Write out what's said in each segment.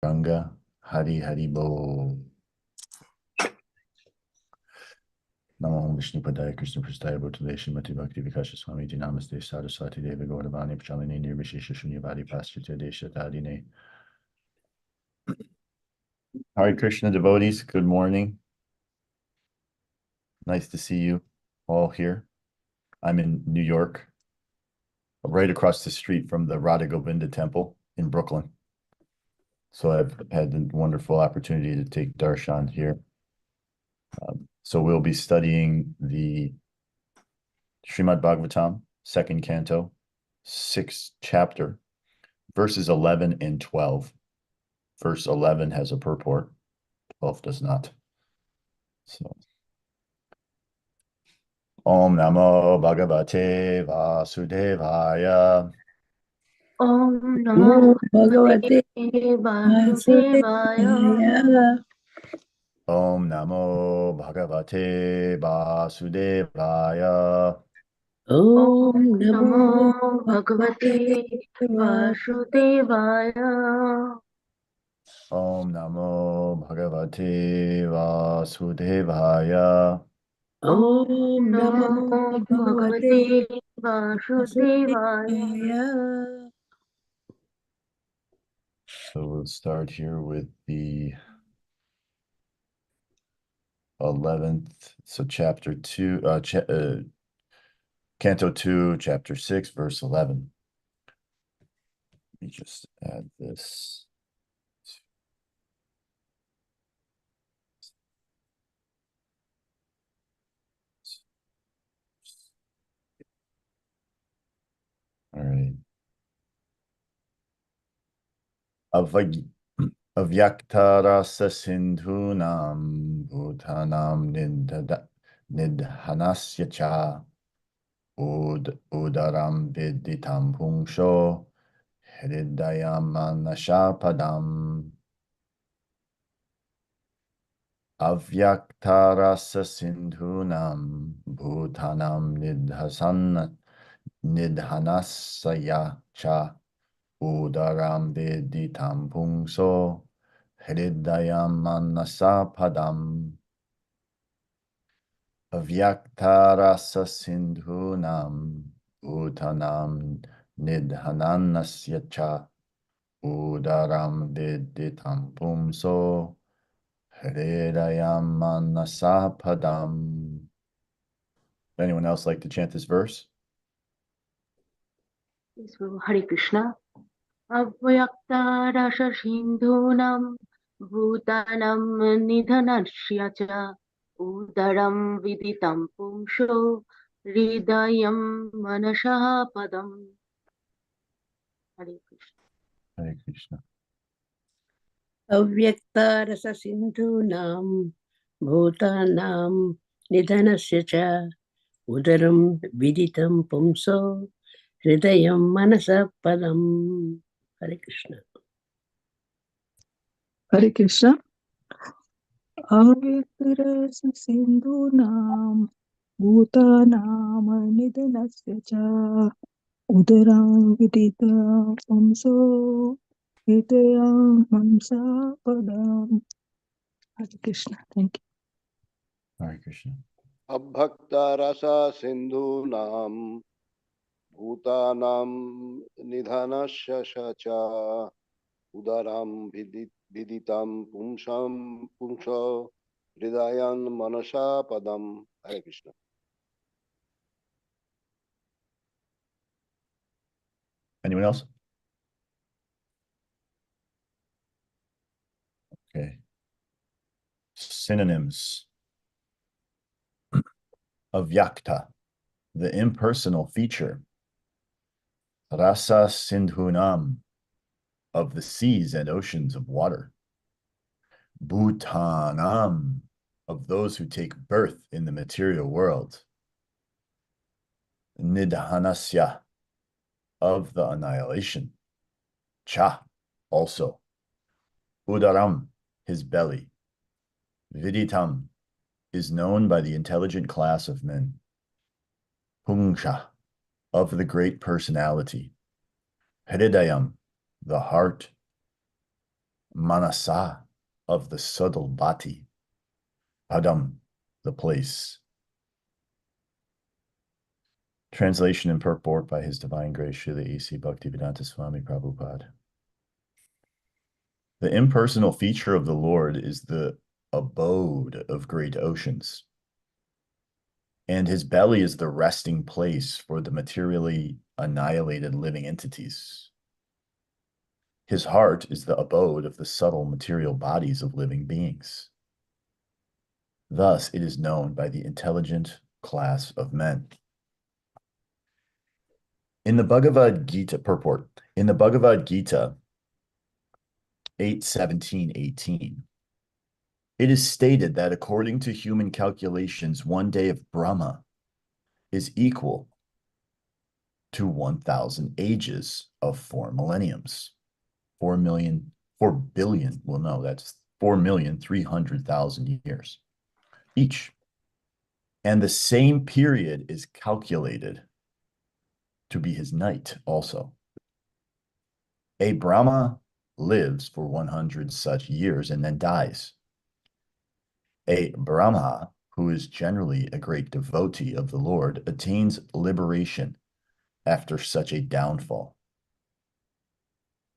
Ranga Hari Hari Bo. Namo Vishnu Padaya Krishna Prastaya Bhutale Shrimati Bhakti Vikasha Swami Ji Namaste Saraswati Deva Gauravani Pachalini Nirvishesha Shunyavadi Paschatya Desha Tadine. Hare Krishna devotees, good morning. Nice to see you all here. I'm in New York, right across the street from the Radha Govinda Temple in Brooklyn. So I've had the wonderful opportunity to take darshan here. So we'll be studying the Srimad Bhagavatam, second canto, 6th chapter, verses 11 and 12. Verse 11 has a purport, 12 does not. So, Om Namo Bhagavate Vasudevaya. Om Namo Bhagavate Vasudevaya. Om Namo Bhagavate Vasudevaya. Om Namo Bhagavate Vasudevaya. Om Namo Bhagavate Vasudevaya. Om Namo Bhagavate Vasudevaya. So we'll start here with the 11th, so chapter 2, canto 2, chapter 6, verse 11. Let me just add this. All right. Avyaktarasa sindhunam bhutanam nidhanasya cha udaram viditam pungsho hridayam manashapadam. Avyaktarasa sindhunam bhutanam nidhanasya cha udaram viditam pungso hridayam manasapadam. Avyaktarasa sindhunam bhutanam nidhanasya cha udaram viditam pungso hridayam manasapadam. Anyone else like to chant this verse? Hare Krishna. Avyakta rasa sindhunam bhutanam nidhanasya cha udaram viditam pumsho hridayam manasha padam. Hare Krishna. Hare Krishna. Avyakta rasa sindhunam bhutanam nidhanasya cha udaram viditam pumso hridayam manasa padam. Hare Krishna. Hare Krishna. Avyaktarasa sindhunam bhutanam nidhanasya cha udaram vidita pamso hridayam mansa padam. Hare Krishna. Thank you. Hare Krishna. Abhakta rasa sindhunam bhutanam nidhanasya cha udaram viditam pungsho hridayan manasha padam. Hare Krishna. Anyone else? Okay. Synonyms. Avyakta, the impersonal feature. Rasa sindhunam, of the seas and oceans of water. Bhutanam, of those who take birth in the material world. Nidhanasya, of the annihilation. Cha, also. Udaram, his belly. Viditam, is known by the intelligent class of men. Pungsha, of the great personality. Hridayam, the heart. Manasa of the subtle body. Padam, the place. Translation and purport by His Divine Grace Srila A.C. Bhaktivedanta Swami Prabhupada. The impersonal feature of the Lord is the abode of great oceans, and his belly is the resting place for the materially annihilated living entities. His heart is the abode of the subtle material bodies of living beings. Thus, it is known by the intelligent class of men. In the Bhagavad Gita purport, in the Bhagavad Gita 8:17-18, it is stated that according to human calculations, one day of Brahma is equal to 1,000 ages of 4 millenniums. 4 billion, well, no, that's 4,300,000 years each. And the same period is calculated to be his night also. A Brahma lives for 100 such years and then dies. A Brahma, who is generally a great devotee of the Lord, attains liberation after such a downfall.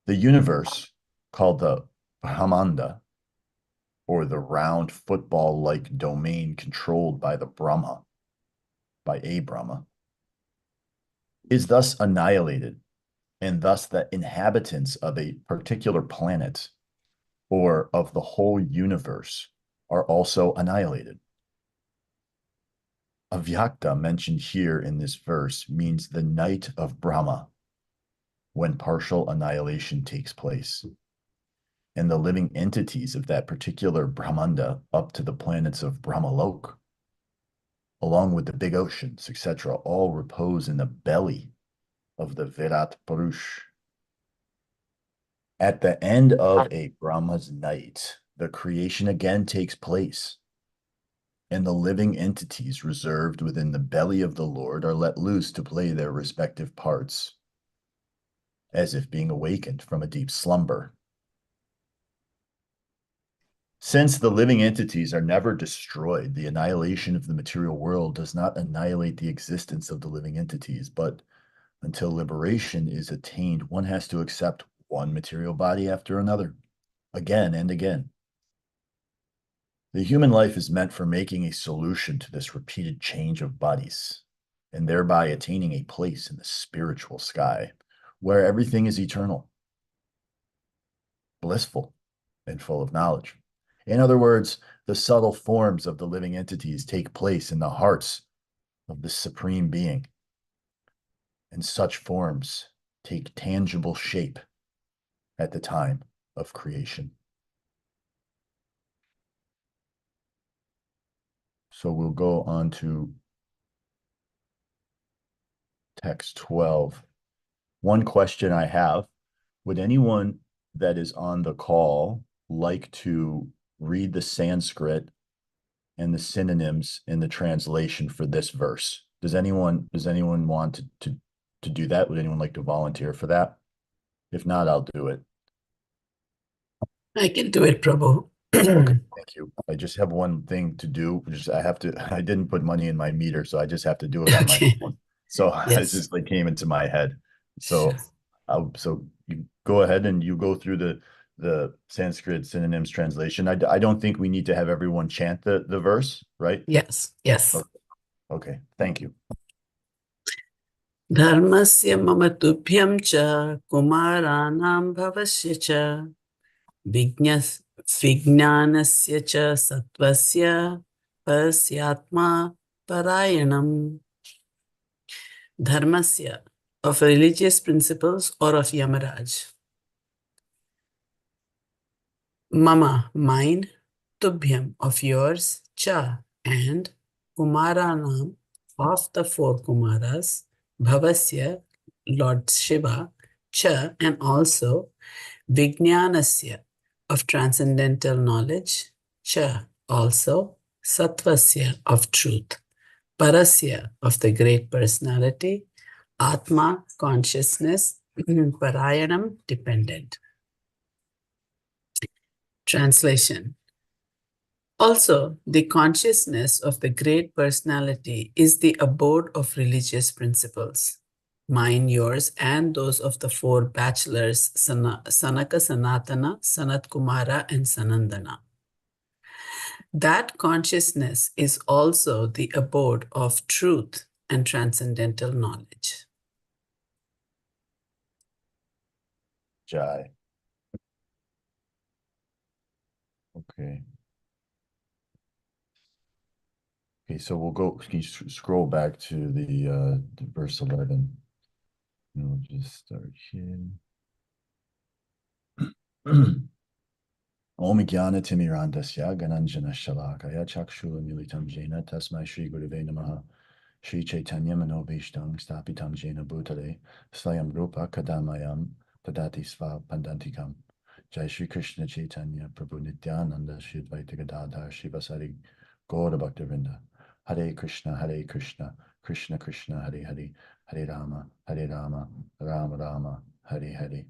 The universe, called the Brahmanda, or the round football-like domain controlled by the Brahma, by a Brahma, is thus annihilated, and thus the inhabitants of a particular planet or of the whole universe are also annihilated. Avyakta mentioned here in this verse means the night of Brahma, when partial annihilation takes place. And the living entities of that particular Brahmanda up to the planets of Brahmalok, along with the big oceans, etc., all repose in the belly of the Virat Purush. At the end of a Brahma's night, the creation again takes place, and the living entities reserved within the belly of the Lord are let loose to play their respective parts, as if being awakened from a deep slumber. Since the living entities are never destroyed, the annihilation of the material world does not annihilate the existence of the living entities, but until liberation is attained, one has to accept one material body after another, again and again. The human life is meant for making a solution to this repeated change of bodies, and thereby attaining a place in the spiritual sky, where everything is eternal, blissful, and full of knowledge. In other words, the subtle forms of the living entities take place in the hearts of the Supreme Being, and such forms take tangible shape at the time of creation. So we'll go on to text 12. One question I have, would anyone that is on the call like to read the Sanskrit and the synonyms in the translation for this verse? Does anyone want to do that? Would anyone like to volunteer for that? If not, I'll do it. I can do it, Prabhu. Okay, thank you. I just have one thing to do. I didn't put money in my meter, so I just have to do it on my Okay. phone. So it Yes. just like came into my head. Sure. So you go ahead and you go through the Sanskrit synonyms translation. I don't think we need to have everyone chant the verse, right? Yes. Yes. Okay, thank you. Dharmasya mama tubhyam cha kumaranam bhavasya cha Vijnanasya cha sattvasya pasyatma parayanam. Dharmasya, of religious principles or of Yamaraj. Mama, mine. Tubhyam, of yours. Cha, and. Kumaranam, of the 4 Kumaras. Bhavasya, Lord Shiva. Cha, and also. Vijnanasya, of transcendental knowledge. Cha, also. Sattvasya, of truth. Parasya, of the great personality. Atma, consciousness. Parayanam, dependent. Translation. Also, the consciousness of the great personality is the abode of religious principles. Mine, yours, and those of the four bachelors, Sanaka, Sanatana, Sanat Kumara, and Sanandana. That consciousness is also the abode of truth and transcendental knowledge. Jai. Okay. Okay, so we'll go, can you scroll back to the verse 11? And we'll just start here. Om Jnana Timirandasya Gananjana Shalakaya Chakshula Militam Jena Tasmai Shri Guruve Namaha Shri Chaitanya Manobhishtam Stapitam Jena Bhutale Swayam Rupa Kadamayam Tadati Sva Pandantikam Jai Shri Krishna Chaitanya Prabhu Nityananda Shri Advaita Gadadhar Shivasari Gaura Bhaktavinda Hare Krishna Krishna Krishna Hare Hare Hare Rama Rama Rama Hare Hare.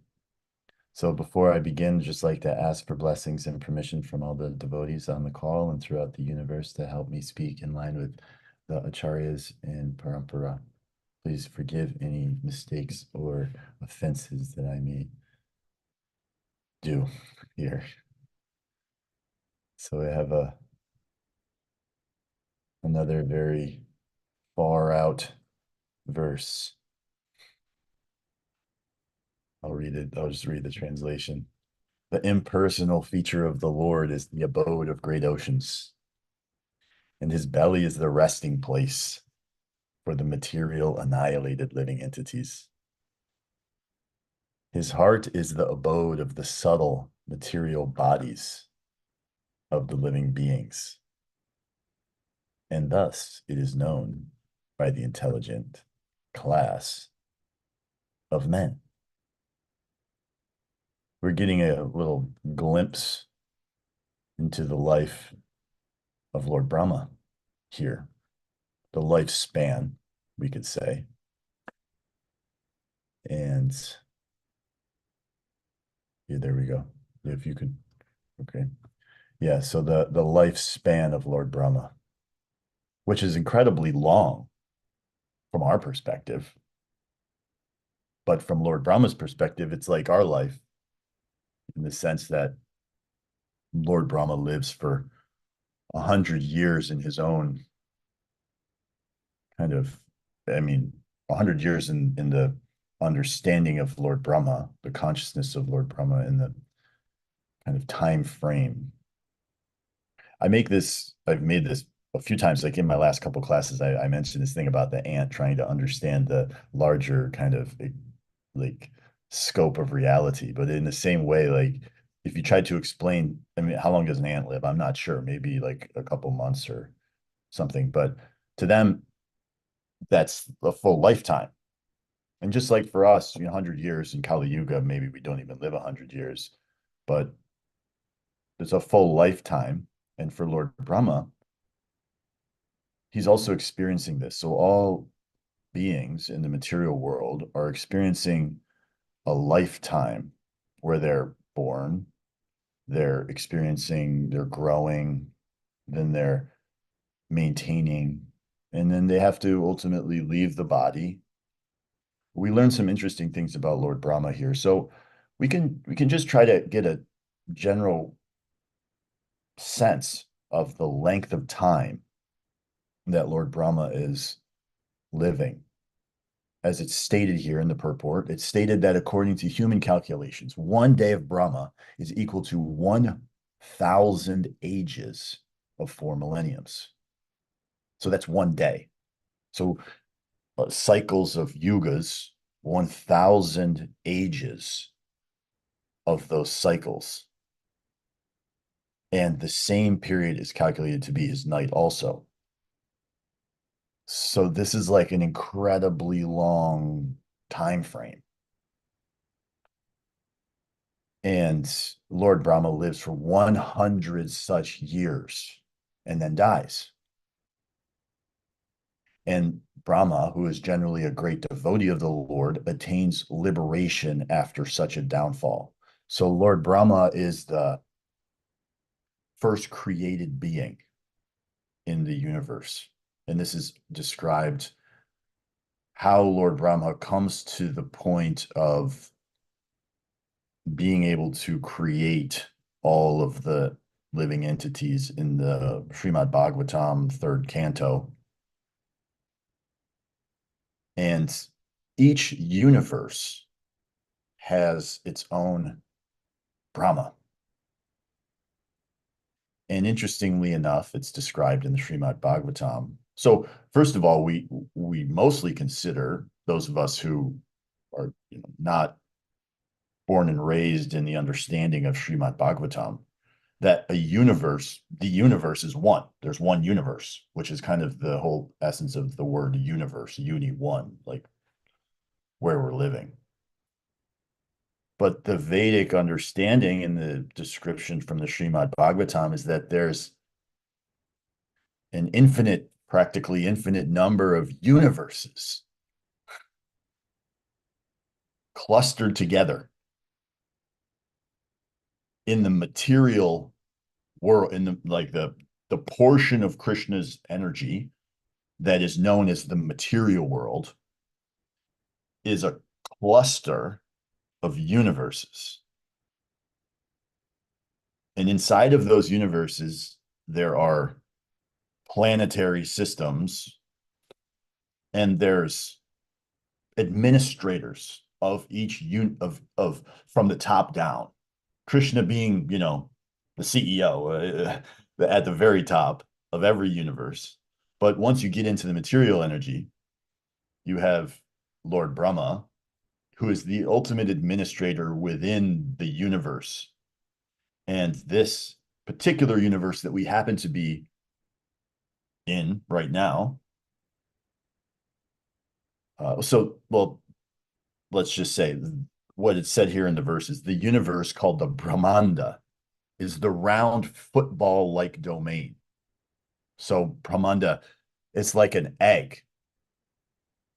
So before I begin, just like to ask for blessings and permission from all the devotees on the call and throughout the universe to help me speak in line with the acharyas and parampara. Please forgive any mistakes or offenses that I may do here. So I have another very far out verse. I'll read it. I'll just read the translation. The impersonal feature of the Lord is the abode of great oceans, and his belly is the resting place for the material annihilated living entities. His heart is the abode of the subtle material bodies of the living beings, and thus it is known by the intelligent class of men. We're getting a little glimpse into the life of Lord Brahma here, the lifespan, we could say. And yeah, there we go. If you could, okay. Yeah, so the lifespan of Lord Brahma, which is incredibly long from our perspective. But from Lord Brahma's perspective, it's like our life in the sense that Lord Brahma lives for 100 years in his own kind of, 100 years in the understanding of Lord Brahma, the consciousness of Lord Brahma in the kind of time frame. I've made this a few times, like in my last couple classes, I mentioned this thing about the ant trying to understand the larger kind of like scope of reality. But in the same way, like if you tried to explain, how long does an ant live? I'm not sure, maybe like a couple months or something. But to them, that's a full lifetime. And just like for us, 100 years in Kali Yuga, maybe we don't even live 100 years, but it's a full lifetime. And for Lord Brahma, he's also experiencing this. So all beings in the material world are experiencing a lifetime where they're born, they're experiencing, they're growing, then they're maintaining, and then they have to ultimately leave the body. We learned some interesting things about Lord Brahma here. So we can just try to get a general sense of the length of time that Lord Brahma is living. As it's stated here in the purport, it's stated that according to human calculations, one day of Brahma is equal to 1,000 ages of 4 millenniums. So that's one day. So cycles of yugas, 1,000 ages of those cycles. And the same period is calculated to be his night also. So this is like an incredibly long time frame. And Lord Brahma lives for 100 such years and then dies. And Brahma, who is generally a great devotee of the Lord, attains liberation after such a downfall. So Lord Brahma is the first created being in the universe. And this is described how Lord Brahma comes to the point of being able to create all of the living entities in the Srimad Bhagavatam, third canto. And each universe has its own Brahma. And interestingly enough, it's described in the Srimad Bhagavatam. So first of all, we mostly consider, those of us who are not born and raised in the understanding of Srimad Bhagavatam, that the universe is one. There's one universe, which is kind of the whole essence of the word universe, uni one, like where we're living. But the Vedic understanding in the description from the Srimad Bhagavatam is that there's an infinite, practically infinite number of universes clustered together in the material world, in the portion of Krishna's energy that is known as the material world is a cluster of universes. And inside of those universes, there are planetary systems, and there's administrators of each of from the top down. Krishna being, the CEO at the very top of every universe. But once you get into the material energy, you have Lord Brahma, who is the ultimate administrator within the universe. And this particular universe that we happen to be in right now. Let's just say what it said here in the verses. The universe called the Brahmanda is the round football-like domain. So Brahmanda, it's like an egg,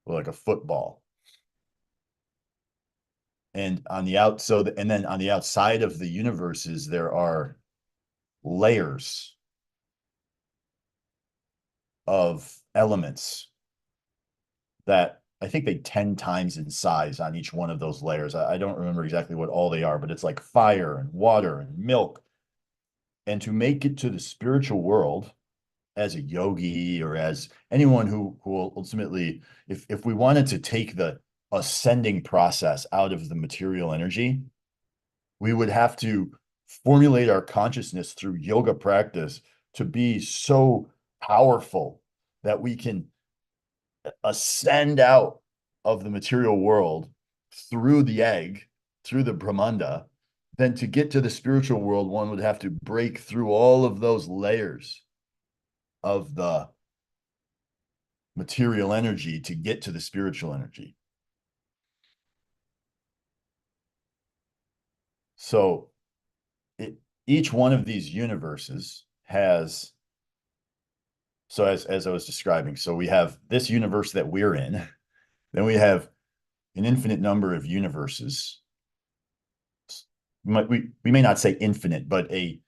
like a football. And on the outside of the universes, there are layers of elements that I think they 10 times in size on each one of those layers. I don't remember exactly what all they are, but it's like fire and water and milk. And to make it to the spiritual world as a yogi or as anyone who will ultimately, if we wanted to take the ascending process out of the material energy, we would have to formulate our consciousness through yoga practice to be so powerful that we can ascend out of the material world through the egg, through the Brahmanda. Then to get to the spiritual world, one would have to break through all of those layers of the material energy to get to the spiritual energy. So each one of these universes has, so as I was describing, so we have this universe that we're in, then we have an infinite number of universes. We may not say infinite, but a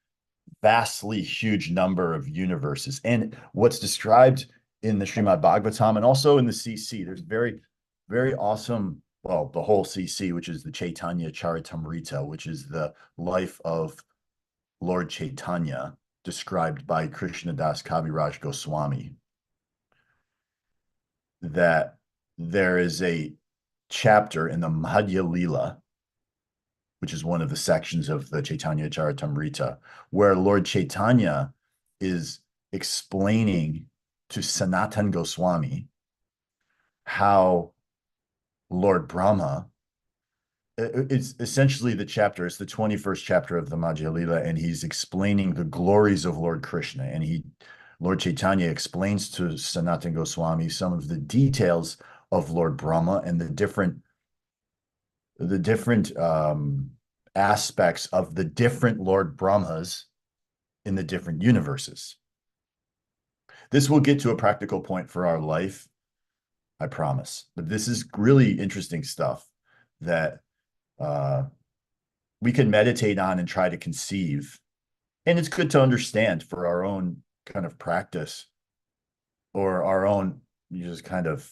vastly huge number of universes. And what's described in the Srimad Bhagavatam and also in the CC, there's very, very awesome, well, the whole CC, which is the Chaitanya Charitamrita, which is the life of Lord Chaitanya, described by Krishnadas Kaviraj Goswami, that there is a chapter in the Madhya Lila, which is one of the sections of the Chaitanya Charitamrita, where Lord Chaitanya is explaining to Sanatan Goswami how Lord Brahma, it's essentially the chapter, it's the 21st chapter of the Madhya Lila, and he's explaining the glories of Lord Krishna. And Lord Chaitanya explains to Sanatan Goswami some of the details of Lord Brahma and the different aspects of the different Lord Brahmas in the different universes. This will get to a practical point for our life, I promise. But this is really interesting stuff that we can meditate on and try to conceive And it's good to understand for our own kind of practice or our own just kind of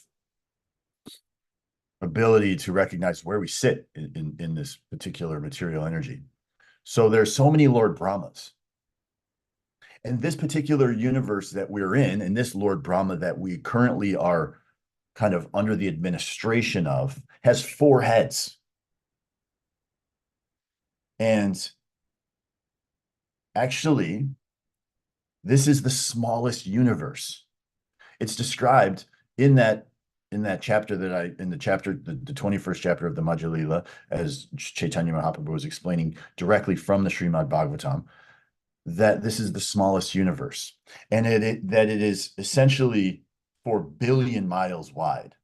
ability to recognize where we sit in this particular material energy. So there's so many Lord Brahmas. And this particular universe that we're in, and this Lord Brahma that we currently are kind of under the administration of, has 4 heads. And actually, this is the smallest universe. It's described in that chapter in the 21st chapter of the Madhya Lila, as Chaitanya Mahaprabhu was explaining directly from the Srimad Bhagavatam, that this is the smallest universe, and that it is essentially 4 billion miles wide,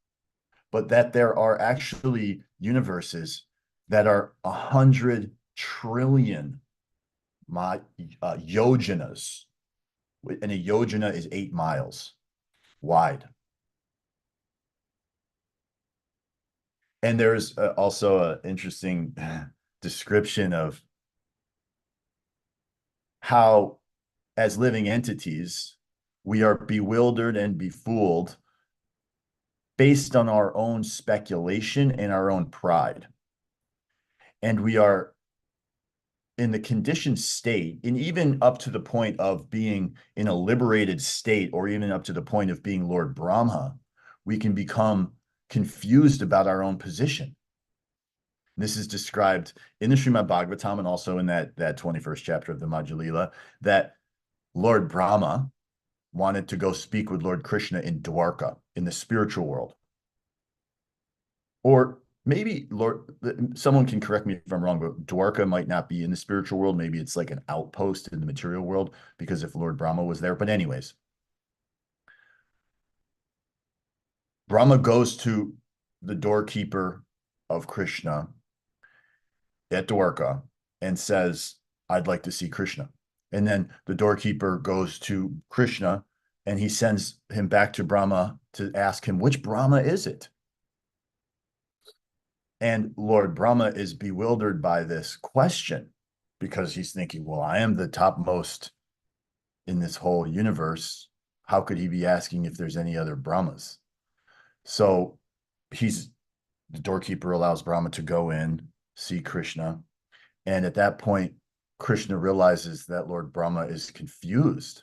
but that there are actually universes that are 100 trillion yojanas, and a yojana is 8 miles wide. And there's also an interesting description of how, as living entities, we are bewildered and befooled based on our own speculation and our own pride. And we are in the conditioned state, and even up to the point of being in a liberated state, or even up to the point of being Lord Brahma, we can become confused about our own position. This is described in the Srimad Bhagavatam and also in that 21st chapter of the Madhya Lila, that Lord Brahma wanted to go speak with Lord Krishna in Dwarka, in the spiritual world. Or maybe someone can correct me if I'm wrong, but Dwarka might not be in the spiritual world. Maybe it's like an outpost in the material world, because if Lord Brahma was there. But anyways, Brahma goes to the doorkeeper of Krishna at Dwarka and says, "I'd like to see Krishna." And then the doorkeeper goes to Krishna and he sends him back to Brahma to ask him, which Brahma is it? And Lord Brahma is bewildered by this question, because he's thinking, well, I am the topmost in this whole universe. How could he be asking if there's any other Brahmas? So the doorkeeper allows Brahma to go in, see Krishna. And at that point, Krishna realizes that Lord Brahma is confused.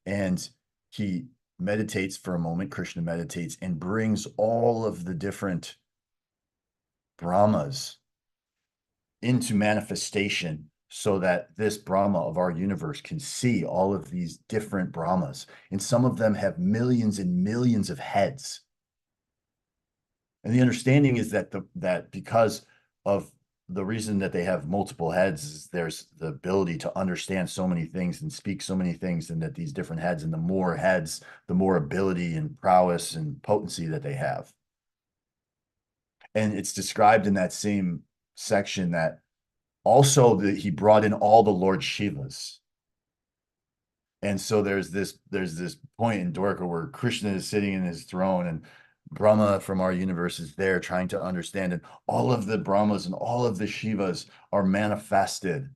And he meditates for a moment. Krishna meditates and brings all of the different Brahmas into manifestation, so that this Brahma of our universe can see all of these different Brahmas. And some of them have millions and millions of heads. And the understanding is that because of the reason that they have multiple heads, is there's the ability to understand so many things and speak so many things, and that these different heads, and the more heads, the more ability and prowess and potency that they have. And it's described in that same section that also that he brought in all the Lord Shivas. And so there's this point in Dwarka where Krishna is sitting in his throne, and Brahma from our universe is there trying to understand, and all of the Brahmas and all of the Shivas are manifested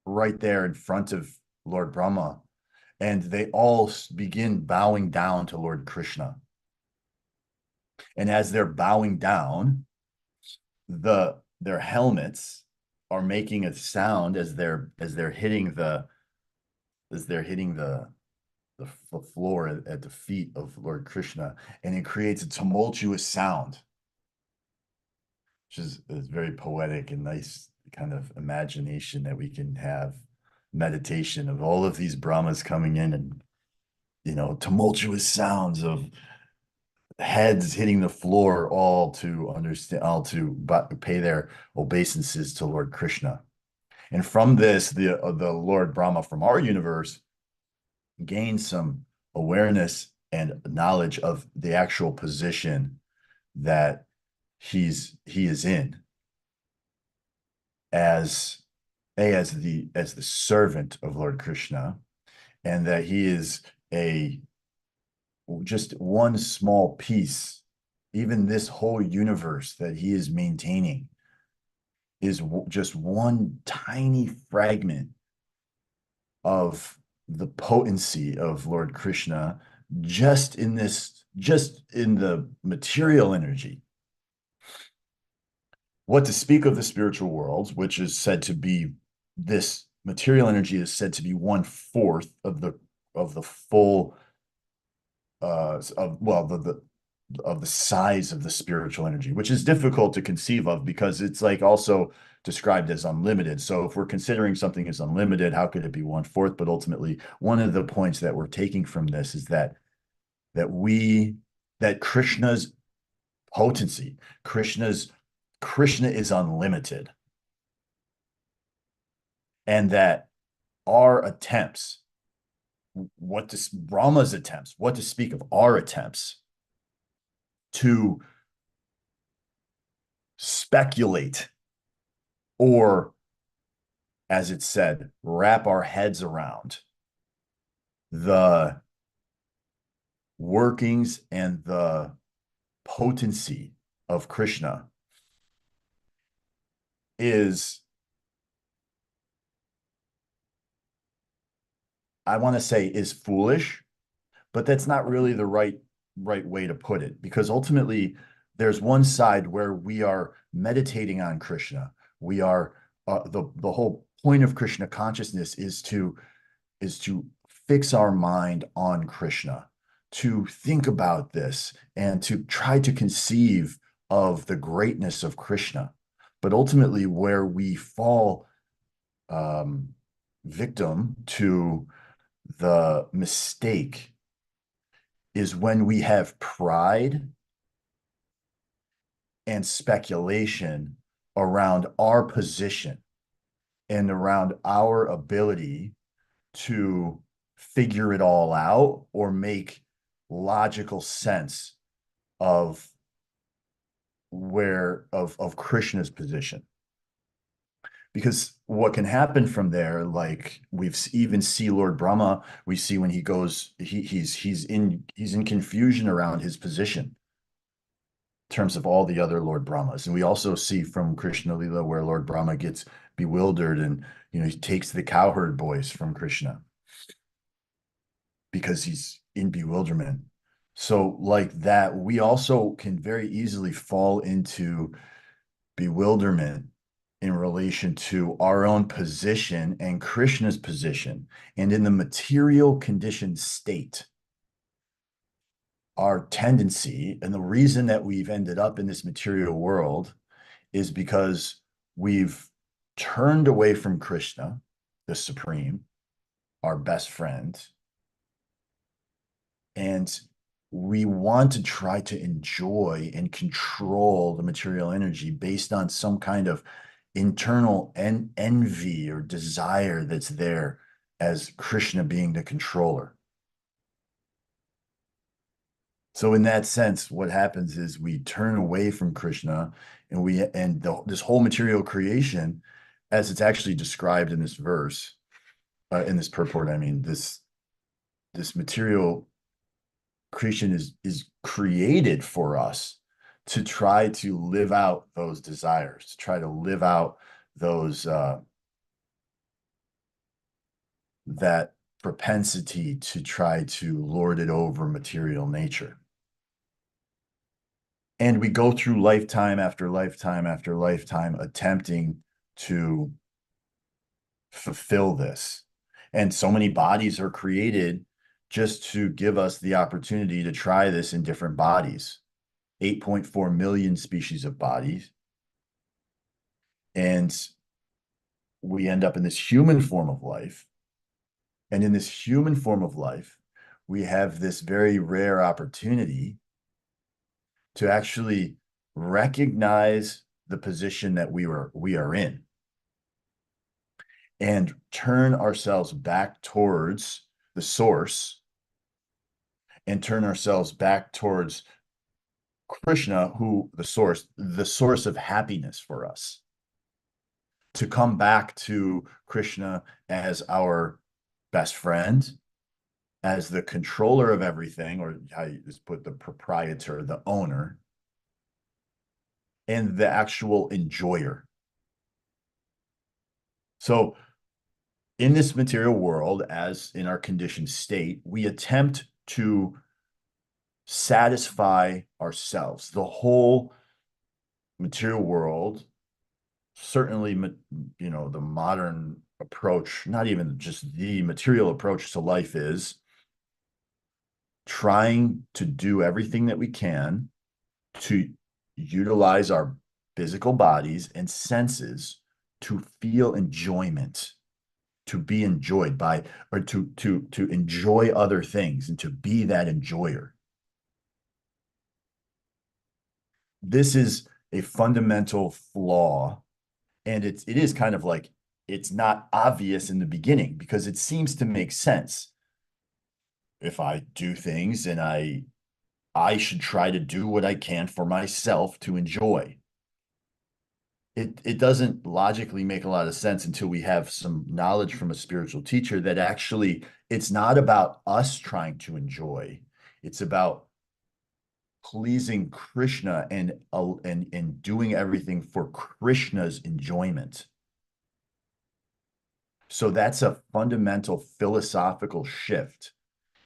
right there in front of Lord Brahma, and they all begin bowing down to Lord Krishna. And as they're bowing down, their helmets are making a sound as they're hitting the floor at the feet of Lord Krishna, and it creates a tumultuous sound, which is very poetic and nice kind of imagination that we can have, meditation of all of these Brahmas coming in, and tumultuous sounds of heads hitting the floor, all to pay their obeisances to Lord Krishna. And from this, the Lord Brahma from our universe gains some awareness and knowledge of the actual position that he is in as the servant of Lord Krishna, and that he is just one small piece, even this whole universe that he is maintaining is just one tiny fragment of the potency of Lord Krishna just in the material energy. What to speak of the spiritual worlds, which is said to be, this material energy is said to be 1/4 of the full of the size of the spiritual energy, which is difficult to conceive of because it's like also described as unlimited. So if we're considering something as unlimited, how could it be 1/4? But ultimately, one of the points that we're taking from this is that Krishna's potency, Krishna is unlimited, and that our attempts, Brahma's attempts, what to speak of our attempts to speculate, or as it said, wrap our heads around the workings and the potency of Krishna is, I want to say, is foolish, but that's not really the right way to put it, because ultimately there's one side where we are meditating on Krishna. We are the whole point of Krishna consciousness is to fix our mind on Krishna, to think about this and to try to conceive of the greatness of Krishna. But ultimately, where we fall victim to the mistake is when we have pride and speculation around our position and around our ability to figure it all out or make logical sense of Krishna's position. Because what can happen from there, like we've even see Lord Brahma, we see when he goes, he's in confusion around his position in terms of all the other Lord Brahmas. And we also see from Krishna Lila where Lord Brahma gets bewildered and he takes the cowherd boys from Krishna because he's in bewilderment. So like that, we also can very easily fall into bewilderment in relation to our own position and Krishna's position. And in the material conditioned state, our tendency and the reason that we've ended up in this material world is because we've turned away from Krishna, the Supreme, our best friend, and we want to try to enjoy and control the material energy based on some kind of internal envy or desire that's there as Krishna being the controller. So in that sense, what happens is we turn away from Krishna, and this whole material creation, as it's actually described in this verse, in this purport, I mean, this material creation is created for us to try to live out those desires, to try to live out those that propensity to try to lord it over material nature. And we go through lifetime after lifetime after lifetime attempting to fulfill this. And so many bodies are created just to give us the opportunity to try this in different bodies. 8.4 million species of bodies. And we end up in this human form of life. And in this human form of life, we have this very rare opportunity to actually recognize the position that we are in and turn ourselves back towards the source and turn ourselves back towards Krishna, who the source of happiness for us, to come back to Krishna as our best friend, as the controller of everything, or how you just put the proprietor, the owner, and the actual enjoyer. So in this material world, as in our conditioned state, we attempt to satisfy ourselves. The whole material world, certainly, the modern approach, not even just the material approach to life, is trying to do everything that we can to utilize our physical bodies and senses to feel enjoyment, to be enjoyed by, or to enjoy other things and to be that enjoyer. This is a fundamental flaw, and it is kind of like, it's not obvious in the beginning because it seems to make sense. If I do things, and I should try to do what I can for myself to enjoy. It doesn't logically make a lot of sense until we have some knowledge from a spiritual teacher that actually it's not about us trying to enjoy. It's about pleasing Krishna and doing everything for Krishna's enjoyment. So that's a fundamental philosophical shift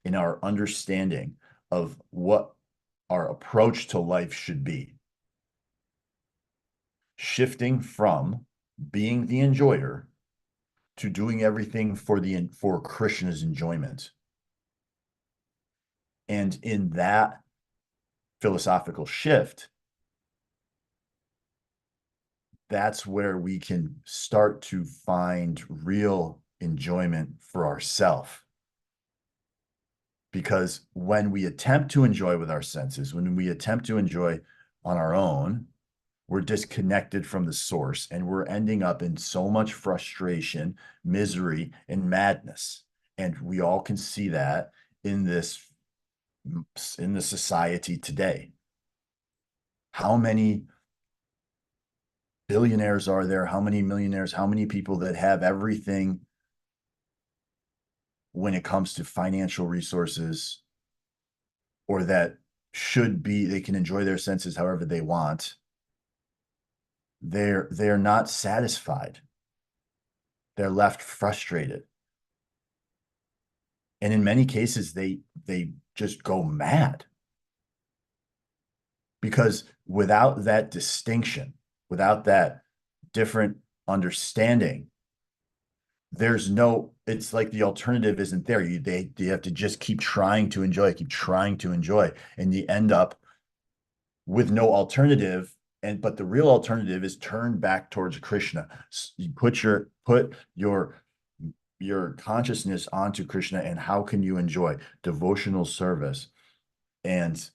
in our understanding of what our approach to life should be. Shifting from being the enjoyer to doing everything for Krishna's enjoyment. And in that philosophical shift, that's where we can start to find real enjoyment for ourselves. Because when we attempt to enjoy with our senses, when we attempt to enjoy on our own, we're disconnected from the source, and we're ending up in so much frustration, misery, and madness. And we all can see that in the society today. How many billionaires are there? How many millionaires? How many people that have everything when it comes to financial resources, or that they can enjoy their senses however they want? They're not satisfied. They're left frustrated. And in many cases, they just go mad. Because without that distinction, without that different understanding, it's like the alternative isn't there. They have to just keep trying to enjoy, and you end up with no alternative. But the real alternative is turn back towards Krishna. You put your consciousness onto Krishna, and how can you enjoy devotional service? And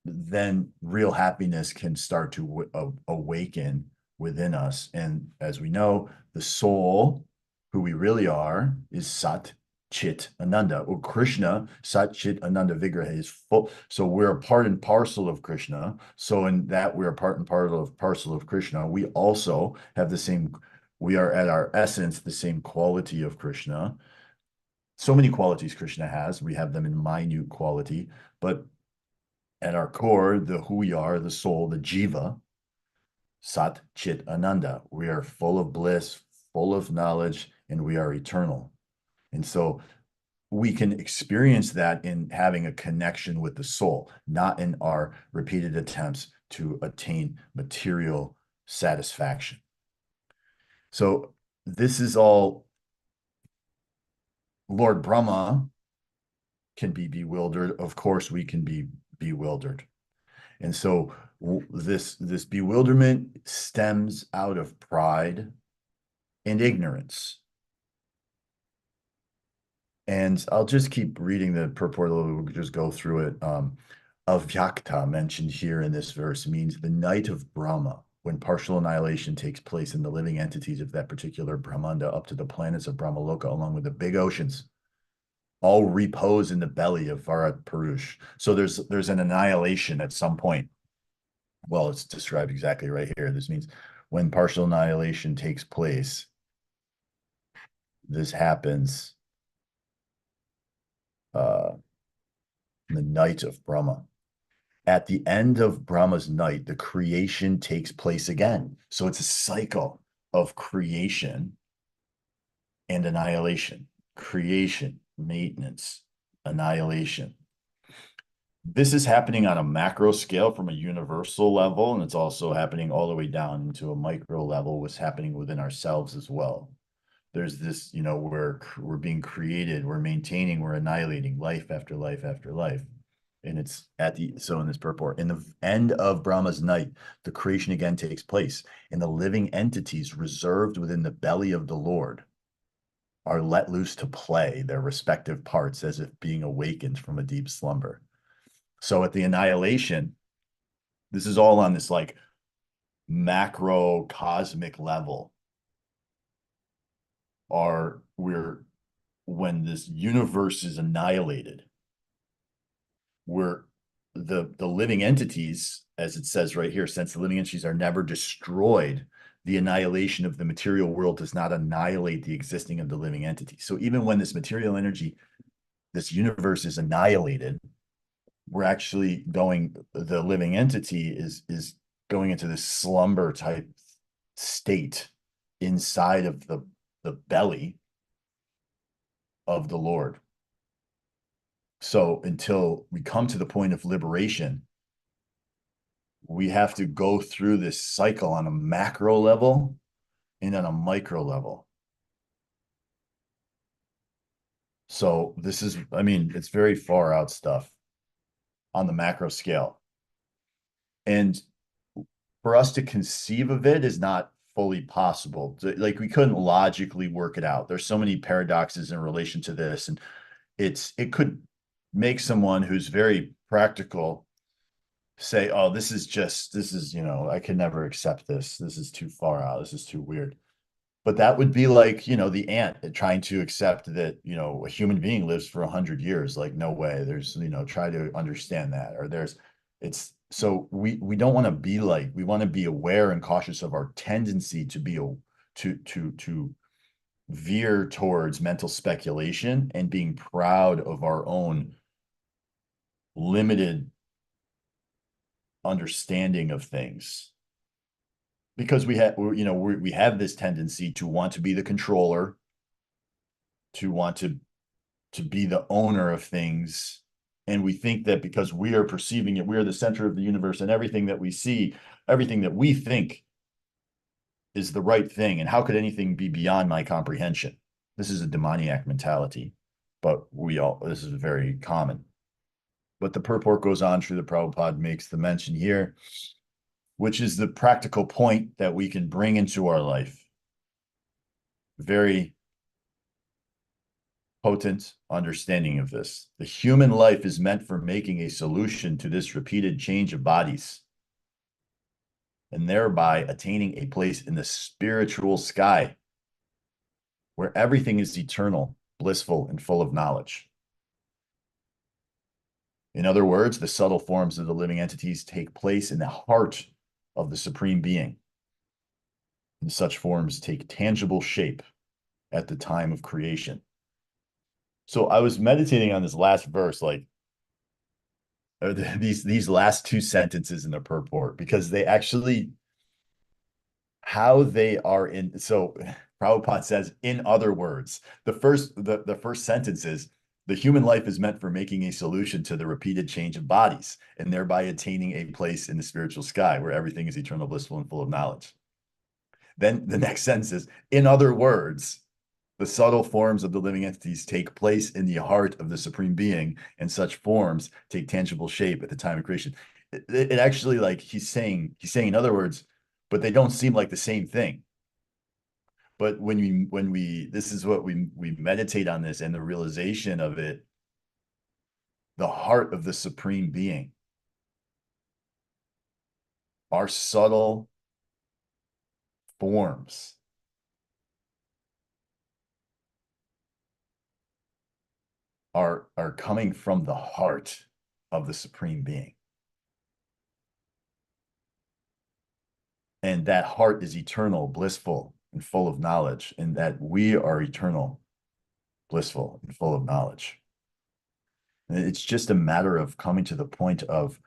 then real happiness can start to awaken within us. And as we know, the soul, who we really are, is Sat Chit Ananda, or Krishna. Sat Chit Ananda Vigraha is full. So we're a part and parcel of Krishna. So in that we're a part and parcel of Krishna, we also have we are at our essence the same quality of Krishna. So many qualities Krishna has. We have them in minute quality, but at our core, who we are, the soul, the jiva, Sat Chit Ananda. We are full of bliss, full of knowledge, and we are eternal. And so we can experience that in having a connection with the soul, not in our repeated attempts to attain material satisfaction. So this is all. Lord Brahma can be bewildered. Of course, we can be bewildered. And so this bewilderment stems out of pride and ignorance. And I'll just keep reading the purport, we'll just go through it. Avyakta, mentioned here in this verse, means the night of Brahma, when partial annihilation takes place in the living entities of that particular Brahmanda up to the planets of Brahmaloka, along with the big oceans, all repose in the belly of Varat Purush. So there's an annihilation at some point. Well, it's described exactly right here. This means when partial annihilation takes place, this happens the night of Brahma. At the end of Brahma's night, the creation takes place again. So it's a cycle of creation and annihilation, creation, maintenance, annihilation. This is happening on a macro scale from a universal level, and it's also happening all the way down into a micro level, what's happening within ourselves as well. There's this, we're being created, we're maintaining, we're annihilating life after life after life. And it's in this purport, in the end of Brahma's night, the creation again takes place, and the living entities reserved within the belly of the Lord are let loose to play their respective parts as if being awakened from a deep slumber. So at the annihilation, this is all on this like macro cosmic level. When this universe is annihilated, the living entities, as it says right here, since the living entities are never destroyed, the annihilation of the material world does not annihilate the existing of the living entity. So even when this material energy, this universe is annihilated, we're actually the living entity is going into this slumber type state inside of the belly of the Lord. So until we come to the point of liberation, we have to go through this cycle on a macro level and on a micro level. So this is, it's very far out stuff on the macro scale. And for us to conceive of it is not fully possible. Like, we couldn't logically work it out. There's so many paradoxes in relation to this, and it could make someone who's very practical say, oh, this is, I can never accept this. This is too far out. This is too weird. But that would be like, the ant trying to accept that, a human being lives for 100 years. Like, no way. There's, try to understand that. Or so we don't want to be like, we want to be aware and cautious of our tendency to veer towards mental speculation and being proud of our own limited understanding of things, because we have this tendency to want to be the controller, to want to be the owner of things. And we think that because we are perceiving it, we are the center of the universe, and everything that we see, everything that we think is the right thing. And how could anything be beyond my comprehension? This is a demoniac mentality, but this is very common. But the purport goes on, Srila Prabhupada makes the mention here, which is the practical point that we can bring into our life. Very potent understanding of this. The human life is meant for making a solution to this repeated change of bodies, and thereby attaining a place in the spiritual sky, where everything is eternal, blissful, and full of knowledge. In other words, the subtle forms of the living entities take place in the heart of the Supreme Being, and such forms take tangible shape at the time of creation. So I was meditating on this last verse, these last two sentences in the purport, because they actually, how they are in. So Prabhupada says, in other words, the first sentence is, the human life is meant for making a solution to the repeated change of bodies, and thereby attaining a place in the spiritual sky, where everything is eternal, blissful, and full of knowledge. Then the next sentence is, in other words, the subtle forms of the living entities take place in the heart of the Supreme Being, and such forms take tangible shape at the time of creation. It actually, like, he's saying, in other words, but they don't seem like the same thing. But this is what we meditate on this, and the realization of it, the heart of the Supreme Being, our subtle forms are coming from the heart of the Supreme Being. And that heart is eternal, blissful, and full of knowledge, and that we are eternal, blissful, and full of knowledge. And it's just a matter of coming to the point of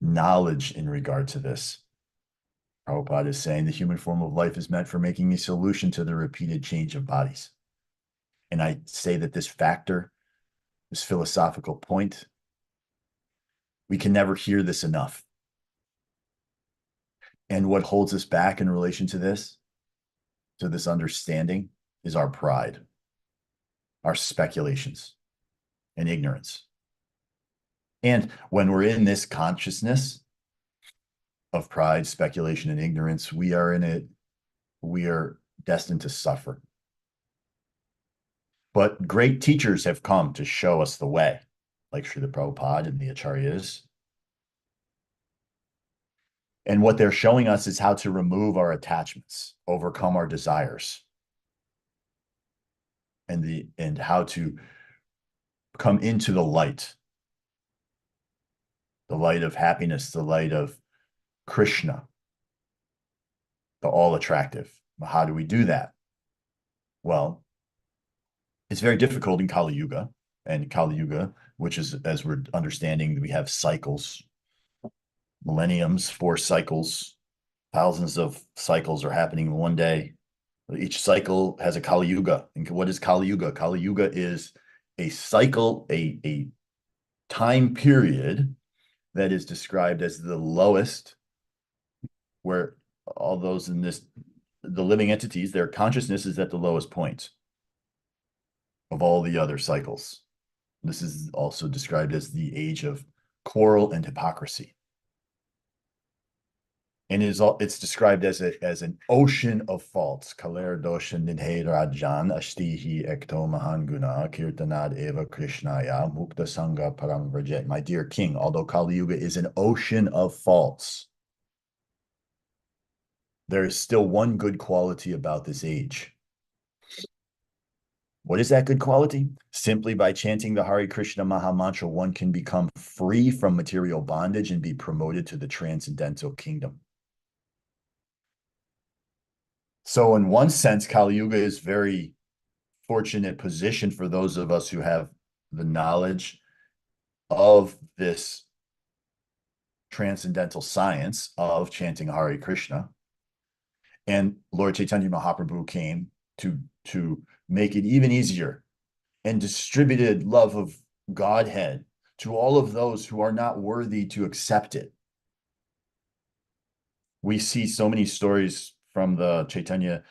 knowledge in regard to this. Prabhupada is saying the human form of life is meant for making a solution to the repeated change of bodies. And I say that this factor, this philosophical point, we can never hear this enough. And what holds us back in relation to this understanding, is our pride, our speculations, and ignorance. And when we're in this consciousness of pride, speculation, and ignorance, we are destined to suffer. But great teachers have come to show us the way, like Srila Prabhupada and the Acharyas. And what they're showing us is how to remove our attachments, overcome our desires, and how to come into the light of happiness, the light of Krishna, the all attractive. How do we do that? Well, it's very difficult in Kali Yuga, which is, as we're understanding, we have cycles, millenniums, 4 cycles, thousands of cycles are happening in one day. Each cycle has a Kali Yuga. And what is Kali Yuga? Kali Yuga is a cycle, a time period that is described as the lowest, where all those in this, the living entities, their consciousness is at the lowest point of all the other cycles. This is also described as the age of quarrel and hypocrisy. And it's described as an ocean of faults. Kaler dosha nidhe rajan ashtihi ekto mahanguna kirtanad eva krishnaya mukta sangha param vrajet. My dear king, although Kali Yuga is an ocean of faults, there is still one good quality about this age. What is that good quality? Simply by chanting the Hare Krishna Maha Mantra, one can become free from material bondage and be promoted to the transcendental kingdom. So in one sense, Kali Yuga is very fortunate position for those of us who have the knowledge of this transcendental science of chanting Hare Krishna. And Lord Chaitanya Mahaprabhu came to make it even easier, and distributed love of Godhead to all of those who are not worthy to accept it. We see so many stories from the Chaitanya,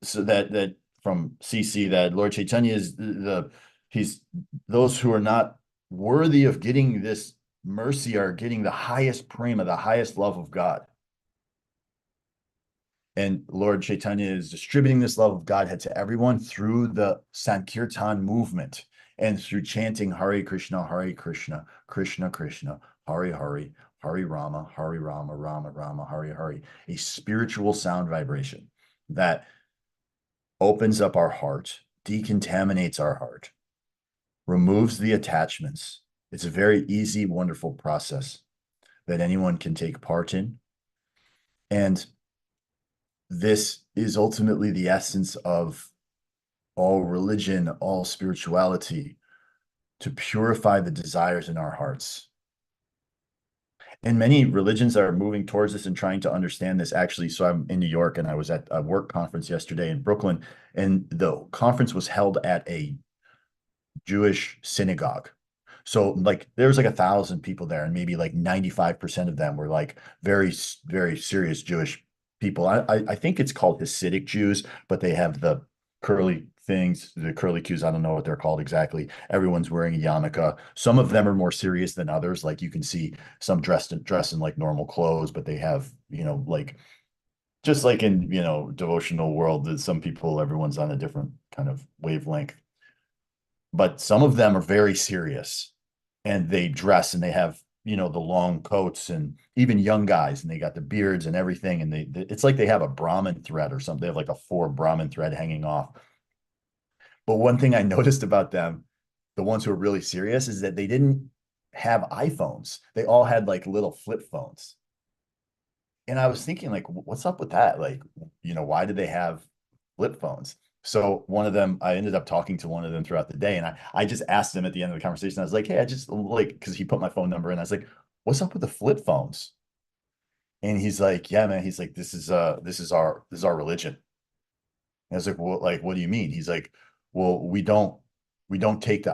so that from CC, that Lord Chaitanya is he's those who are not worthy of getting this mercy are getting the highest prema, the highest love of God. And Lord Chaitanya is distributing this love of Godhead to everyone through the Sankirtan movement and through chanting Hare Krishna, Krishna Krishna, Hare Hare, Hare Rama, Rama Rama, Hare Hare, a spiritual sound vibration that opens up our heart, decontaminates our heart, removes the attachments. It's a very easy, wonderful process that anyone can take part in. And this is ultimately the essence of all religion, all spirituality, to purify the desires in our hearts. And many religions are moving towards this and trying to understand this. Actually, so I'm in New York, and I was at a work conference yesterday in Brooklyn, and the conference was held at a Jewish synagogue. So like there's like 1,000 people there, and maybe like 95% of them were like very, very serious Jewish people. I think it's called Hasidic Jews, but they have the curly things, the curly cues. I don't know what they're called exactly. Everyone's wearing a yarmulke. Some of them are more serious than others. Like you can see some dressed in like normal clothes, but they have, like just like in, devotional world, that some people, everyone's on a different kind of wavelength. But some of them are very serious, and they dress and they have, the long coats, and even young guys, and they got the beards and everything. And it's like they have a Brahmin thread or something. They have like a 4 Brahmin thread hanging off. But one thing I noticed about them, the ones who are really serious, is that they didn't have iPhones. They all had like little flip phones. And I was thinking, like, what's up with that? Like, why do they have flip phones? So one of them, I ended up talking to one of them throughout the day, and I just asked him at the end of the conversation. I was like, hey, I just like, because he put my phone number in. I was like, what's up with the flip phones? And he's like, yeah, man. He's like, this is our religion. And I was like, well, like, what do you mean? He's like, well, we don't take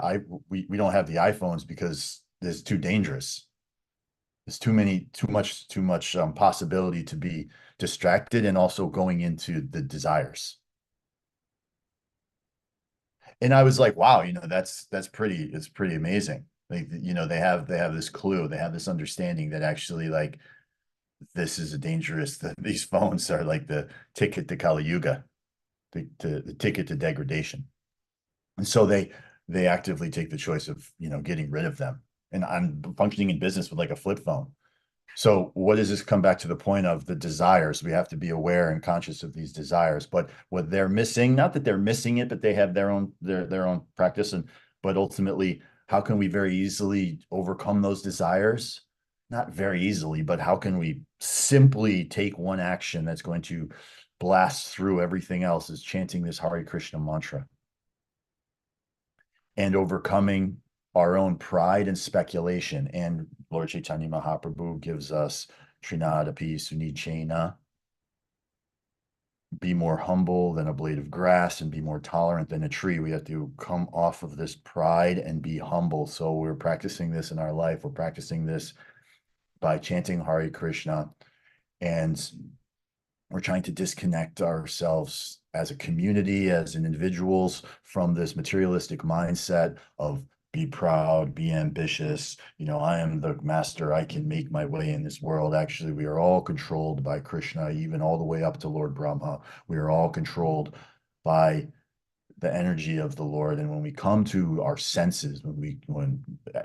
we don't have the iPhones because it's too dangerous. There's too much possibility to be distracted and also going into the desires. And I was like, wow, it's pretty amazing. Like, they have this clue, they have this understanding that actually, like, this is a dangerous, these phones are like the ticket to Kali Yuga, the ticket to degradation. And so they actively take the choice of, getting rid of them. And I'm functioning in business with like a flip phone. So what does this come back to the point of the desires? We have to be aware and conscious of these desires. But what they're missing, not that they're missing it, but they have their own practice. But ultimately, how can we very easily overcome those desires? Not very easily, but how can we simply take one action that's going to blast through everything else, is chanting this Hare Krishna mantra and overcoming our own pride and speculation. And Lord Chaitanya Mahaprabhu gives us Trinadapi Sunichena, be more humble than a blade of grass and be more tolerant than a tree. We have to come off of this pride and be humble. So we're practicing this in our life. We're practicing this by chanting Hare Krishna, and we're trying to disconnect ourselves as a community, as individuals, from this materialistic mindset of be proud, be ambitious. I am the master. I can make my way in this world. Actually, we are all controlled by Krishna, even all the way up to Lord Brahma. We are all controlled by the energy of the Lord. And when we come to our senses,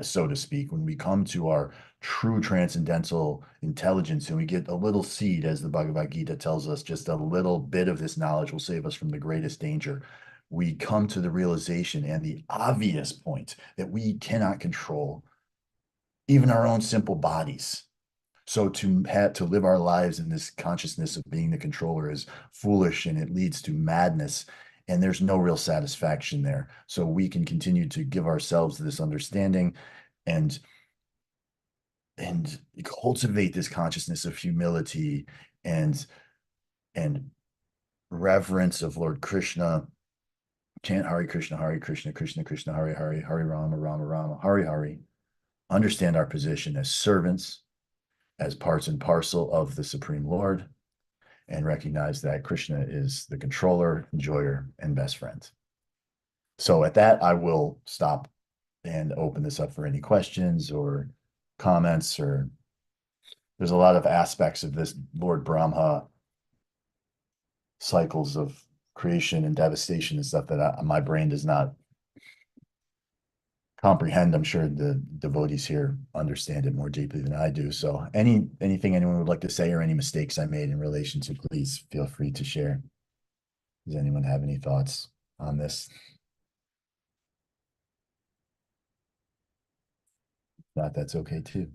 so to speak, when we come to our true transcendental intelligence and we get a little seed, as the Bhagavad Gita tells us, just a little bit of this knowledge will save us from the greatest danger. We come to the realization and the obvious point that we cannot control even our own simple bodies. So to live our lives in this consciousness of being the controller is foolish, and it leads to madness, and there's no real satisfaction there. So we can continue to give ourselves this understanding and cultivate this consciousness of humility and reverence of Lord Krishna. Chant Hare Krishna, Krishna Krishna, Hare Hare, Hare Rama, Rama Rama, Hare Hare. Understand our position as servants, as parts and parcel of the Supreme Lord, and recognize that Krishna is the controller, enjoyer, and best friend. So at that, I will stop and open this up for any questions or comments. Or there's a lot of aspects of this Lord Brahma cycles of creation and devastation and stuff that my brain does not comprehend. I'm sure the devotees here understand it more deeply than I do. So anything anyone would like to say, or any mistakes I made in relation to, please feel free to share. Does anyone have any thoughts on this? If not, that's okay too.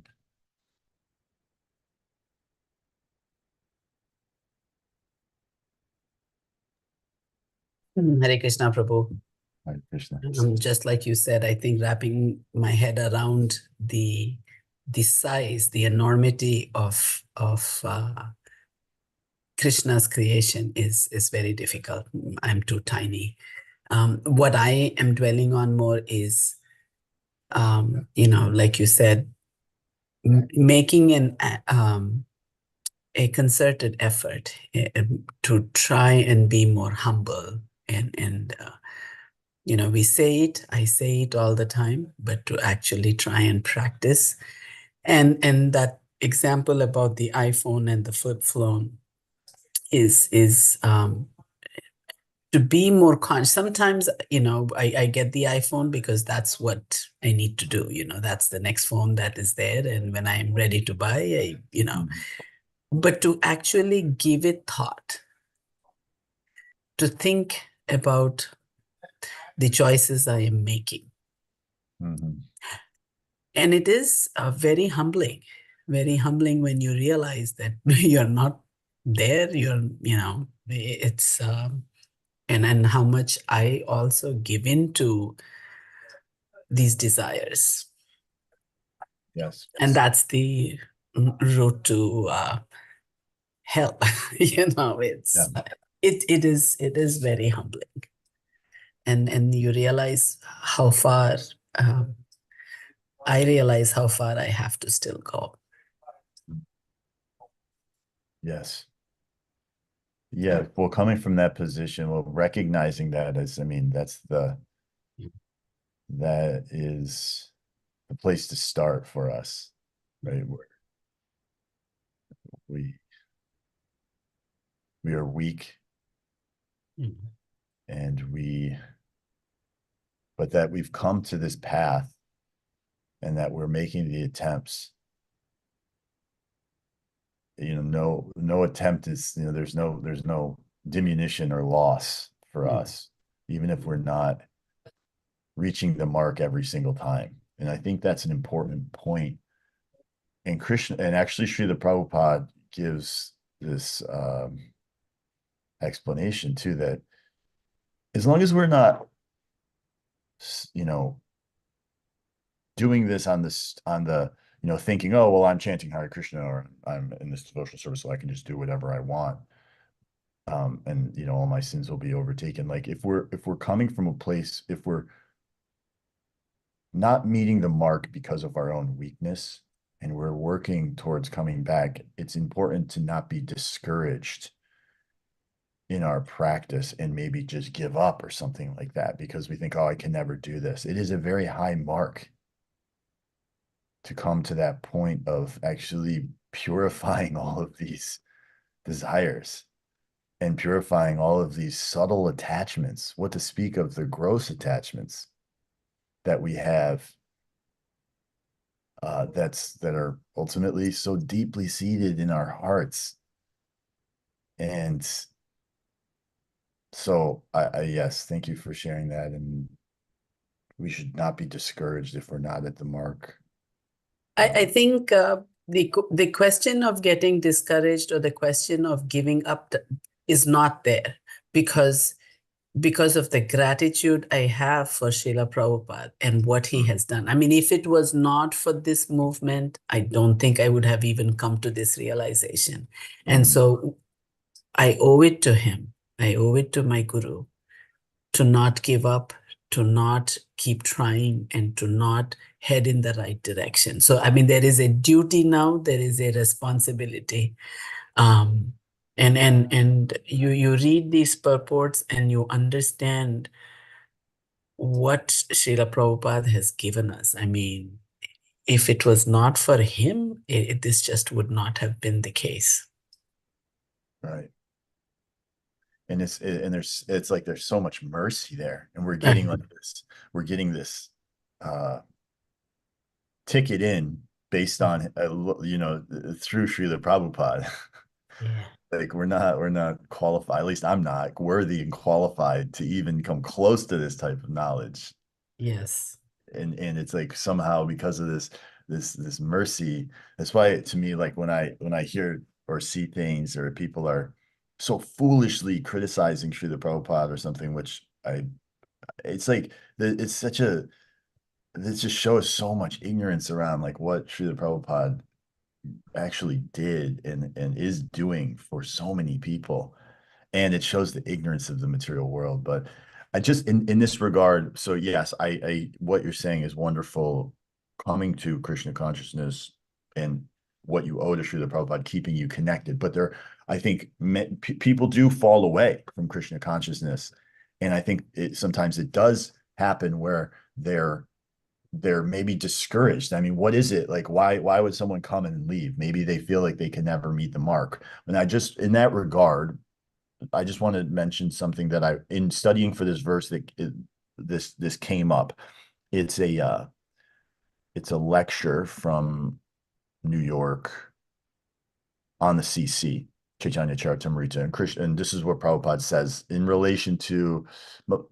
Hare Krishna, Prabhu. Hare Krishna. Just like you said, I think wrapping my head around the size, the enormity of Krishna's creation is very difficult. I'm too tiny. What I am dwelling on more is, like you said, making a concerted effort to try and be more humble, and we say it, I say it all the time, but to actually try and practice. And that example about the iPhone and the flip phone is to be more conscious. Sometimes, I get the iPhone because that's what I need to do. That's the next phone that is there. And when I'm ready to buy, but to actually give it thought, to think about the choices I am making. Mm-hmm. And it is very humbling when you realize that you're not there. It's, and how much I also give into these desires. Yes. And that's the route to hell. It's Yeah. it is very humbling, and you realize how far. I realize how far I have to still go. Yes. Yeah. Well, coming from that position, well, recognizing that as, I mean, that is the place to start for us, right? Where we are weak Mhm. and but that we've come to this path and that we're making the attempts. No attempt is, there's no diminution or loss for us, even if we're not reaching the mark every single time. And I think that's an important point. And Krishna, and actually Srila Prabhupada gives this explanation too, that as long as we're not, doing this on the, thinking, oh, well, I'm chanting Hare Krishna or I'm in this devotional service, so I can just do whatever I want. And all my sins will be overtaken. Like if we're coming from a place, if we're not meeting the mark because of our own weakness and we're working towards coming back, it's important to not be discouraged in our practice and maybe just give up or something like that because we think, oh, I can never do this. It is a very high mark to come to that point of actually purifying all of these desires and purifying all of these subtle attachments, what to speak of the gross attachments that we have, that are ultimately so deeply seated in our hearts. And so yes, thank you for sharing that. And we should not be discouraged if we're not at the mark. I think the question of getting discouraged or the question of giving up is not there because of the gratitude I have for Srila Prabhupada and what he has done. I mean, if it was not for this movement, I don't think I would have even come to this realization. And so I owe it to him. I owe it to my guru to not give up, to not keep trying, and to not head in the right direction. So, I mean, there is a duty now, there is a responsibility. And you read these purports and you understand what Srila Prabhupada has given us. I mean, if it was not for him, this just would not have been the case. Right. And it's like there's so much mercy there, and we're getting this ticket in based on through Srila Prabhupada. Yeah. Like we're not qualified, at least I'm not worthy and qualified to even come close to this type of knowledge. Yes. And it's like somehow because of this mercy, that's why to me, like when I hear or see things or people are so foolishly criticizing Srila Prabhupada or something, which it's like it's such a, this just shows so much ignorance around like what Srila Prabhupada actually did and is doing for so many people. And it shows the ignorance of the material world. But I just in this regard, so yes, I what you're saying is wonderful, coming to Krishna consciousness and what you owe to Srila Prabhupada, keeping you connected. But I think people do fall away from Krishna consciousness. And I think sometimes it does happen where they're maybe discouraged. I mean, what is it like? Why would someone come and leave? Maybe they feel like they can never meet the mark. And in that regard, I just want to mention something that in studying for this verse, this came up. It's a lecture from New York on the CC, Chaitanya Charitamrita, and Krishna. And this is what Prabhupada says in relation to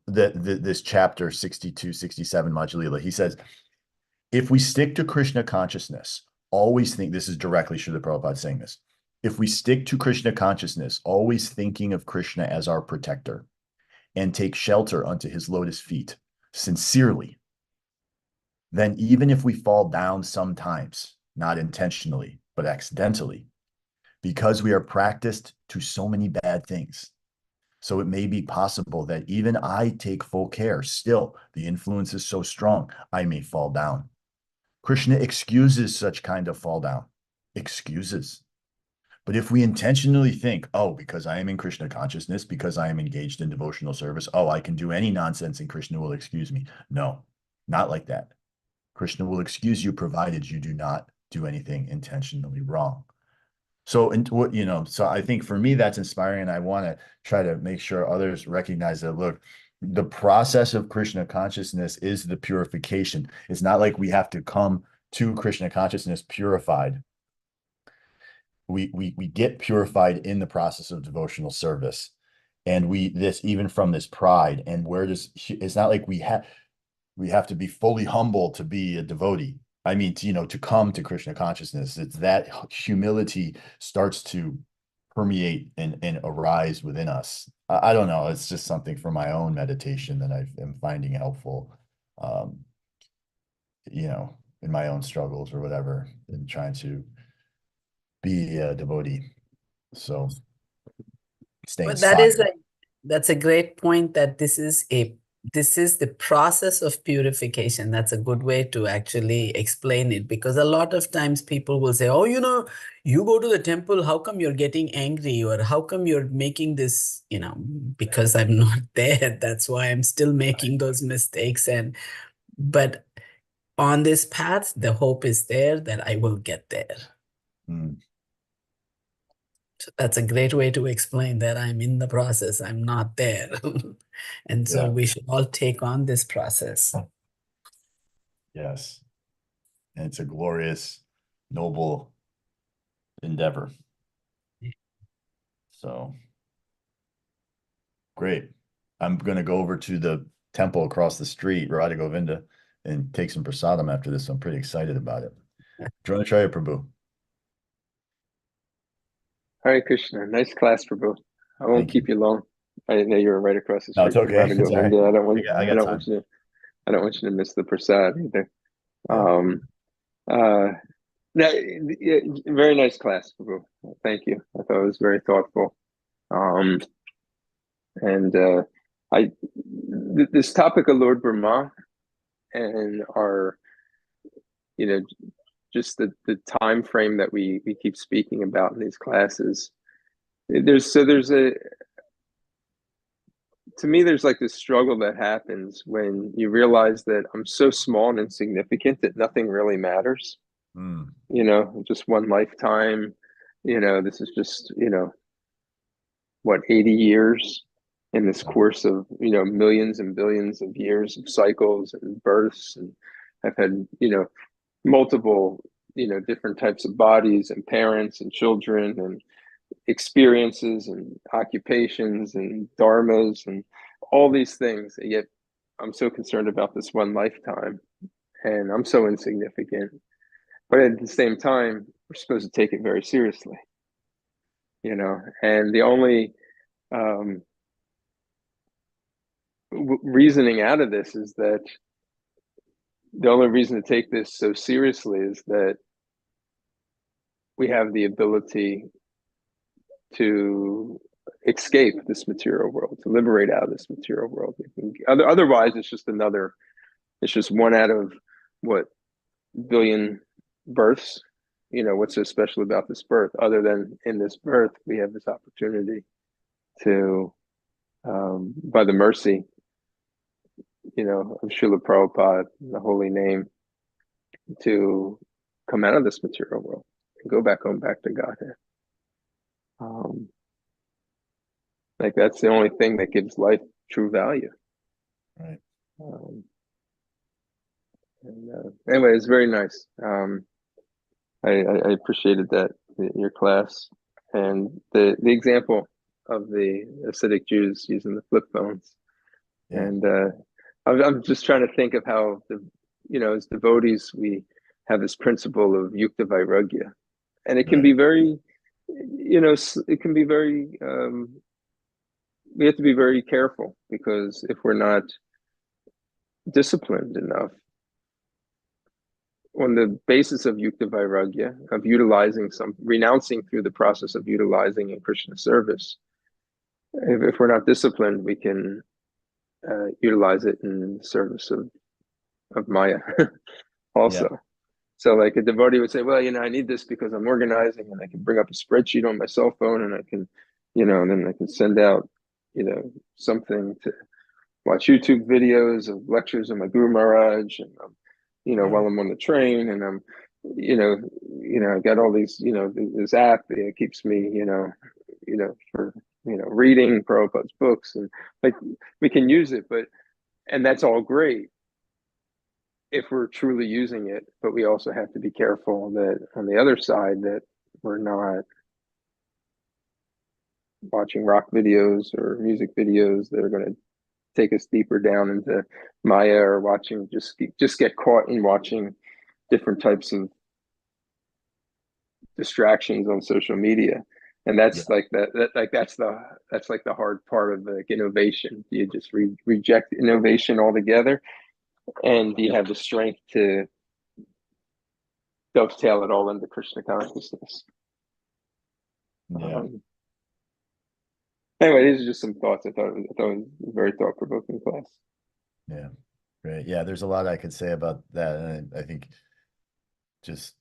this chapter 62, 67, Majja Lila. He says, if we stick to Krishna consciousness, always think, this is directly Srila Prabhupada saying this. If we stick to Krishna consciousness, always thinking of Krishna as our protector, and take shelter unto his lotus feet, sincerely, then even if we fall down sometimes, not intentionally, but accidentally, because we are practiced to so many bad things. So it may be possible that even I take full care. Still, the influence is so strong, I may fall down. Krishna excuses such kind of fall down. Excuses. But if we intentionally think, oh, because I am in Krishna consciousness, because I am engaged in devotional service, oh, I can do any nonsense and Krishna will excuse me. No, not like that. Krishna will excuse you provided you do not do anything intentionally wrong. So, and what, so I think for me, that's inspiring. And I want to try to make sure others recognize that, look, the process of Krishna consciousness is the purification. It's not like we have to come to Krishna consciousness purified. We get purified in the process of devotional service. And even from this pride, and it's not like we have to be fully humble to be a devotee. I mean, to come to Krishna consciousness, it's that humility starts to permeate and arise within us. I don't know. It's just something for my own meditation that I am finding helpful, um, in my own struggles or whatever, in trying to be a devotee. So staying But silent. that's a great point, that this is the process of purification. That's a good way to actually explain it, because a lot of times people will say, oh, you go to the temple, how come you're getting angry, or how come you're making this, because I'm not there. That's why I'm still making those mistakes. But on this path, the hope is there that I will get there. Mm, So that's a great way to explain that I'm in the process, I'm not there. And so yeah. we should all take on this process. Yes. And it's a glorious, noble endeavor. So great. I'm going to go over to the temple across the street, Radha Govinda, and take some prasadam after this. I'm pretty excited about it. Dronacharya Prabhu. Hare Krishna. Nice class, Prabhu. I won't Thank you. keep you long. I know you're right across the No, street it's from okay. Radha It's all right. Govinda. I got time. I don't want you to miss the prasad either. Yeah. Uh, very nice class, Prabhu. Thank you. I thought it was very thoughtful. And this topic of Lord Brahma and our, just the time frame that we keep speaking about in these classes. To me, there's like this struggle that happens when you realize that I'm so small and insignificant that nothing really matters. Mm. Just one lifetime. This is just, what, 80 years in this course of, millions and billions of years of cycles and births. And I've had, multiple, different types of bodies and parents and children and experiences and occupations and dharmas and all these things. And yet I'm so concerned about this one lifetime and I'm so insignificant. But at the same time, we're supposed to take it very seriously, and the only reasoning out of this is that the only reason to take this so seriously is that we have the ability to escape this material world, to liberate out of this material world. Otherwise, it's just one out of what billion births. What's so special about this birth, other than in this birth, we have this opportunity to, by the mercy, of Srila Prabhupada, the holy name, to come out of this material world and go back home, back to Godhead. Like that's the only thing that gives life true value. Right. Anyway, it's very nice. I appreciated that your class and the example of the Hasidic Jews using the flip phones. Yeah. And I'm just trying to think of how as devotees we have this principle of yukta vairagya, and it can be very, it can be very. We have to be very careful because if we're not disciplined enough, on the basis of Yukta Vairagya, of utilizing renouncing through the process of utilizing in Krishna service. If we're not disciplined, we can utilize it in service of Maya also. Yeah. So like a devotee would say, well, I need this because I'm organizing, and I can bring up a spreadsheet on my cell phone, and I can, and then I can send out, something to watch YouTube videos of lectures of my Guru Maharaj, and Right. while I'm on the train, and I'm, I got all these, this app that keeps me, for reading Prabhupada's books, and like we can use it, and that's all great if we're truly using it, but we also have to be careful that on the other side that we're not watching rock videos or music videos that are going to take us deeper down into Maya, or watching just get caught in watching different types of distractions on social media. And that's like that's like the hard part of like innovation. You just reject innovation altogether, and you have the strength to dovetail it all into Krishna consciousness. Yeah. Anyway, these are just some thoughts. I thought it was a very thought-provoking class. Yeah. Great. Yeah, there's a lot I could say about that. And I think just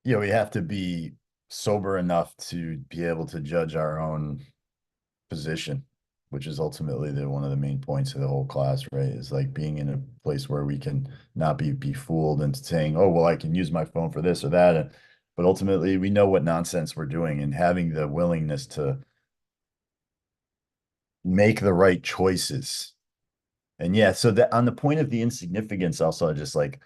we have to be sober enough to be able to judge our own position, which is ultimately one of the main points of the whole class, right? Is like being in a place where we can not be fooled into saying, oh, well, I can use my phone for this or that. But ultimately, we know what nonsense we're doing, and having the willingness to make the right choices. And yeah, so that on the point of the insignificance, also just like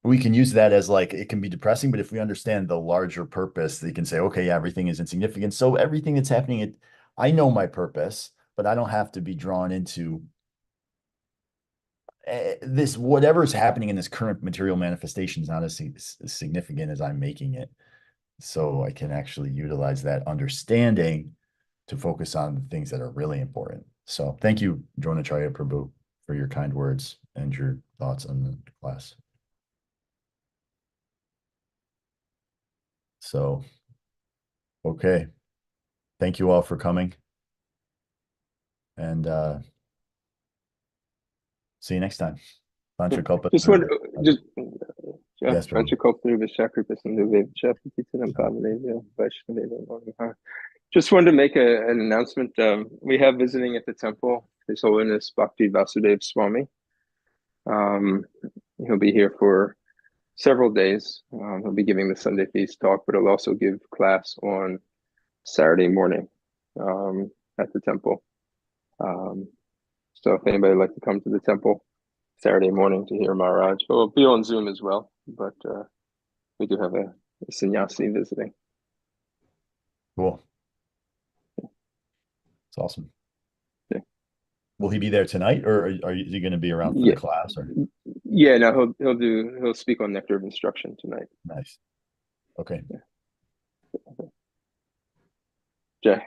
we can use that as like it can be depressing, but if we understand the larger purpose, they can say, okay, yeah, everything is insignificant. So everything that's happening, I know my purpose, but I don't have to be drawn into this. Whatever's happening in this current material manifestation is not as significant as I'm making it. So I can actually utilize that understanding to focus on the things that are really important. So thank you, Dronacharya Prabhu, for your kind words and your thoughts on the class. So, okay. Thank you all for coming. And see you next time. Panchakalpa. Just want just Yes, Prabhu. Just wanted to make an announcement. We have visiting at the temple His Holiness Bhakti Vasudev Swami. He'll be here for several days. He'll be giving the Sunday feast talk, but he'll also give class on Saturday morning at the temple. So if anybody would like to come to the temple Saturday morning to hear Maharaj, we'll be on Zoom as well, but we do have a sannyasi visiting. Cool. It's awesome. Yeah. Will he be there tonight, or is he going to be around for the class? Or yeah, no, he'll speak on Nectar of Instruction tonight. Nice. Okay. Yeah. Jai.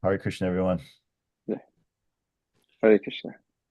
Hare Krishna, everyone. Yeah. Hare Krishna.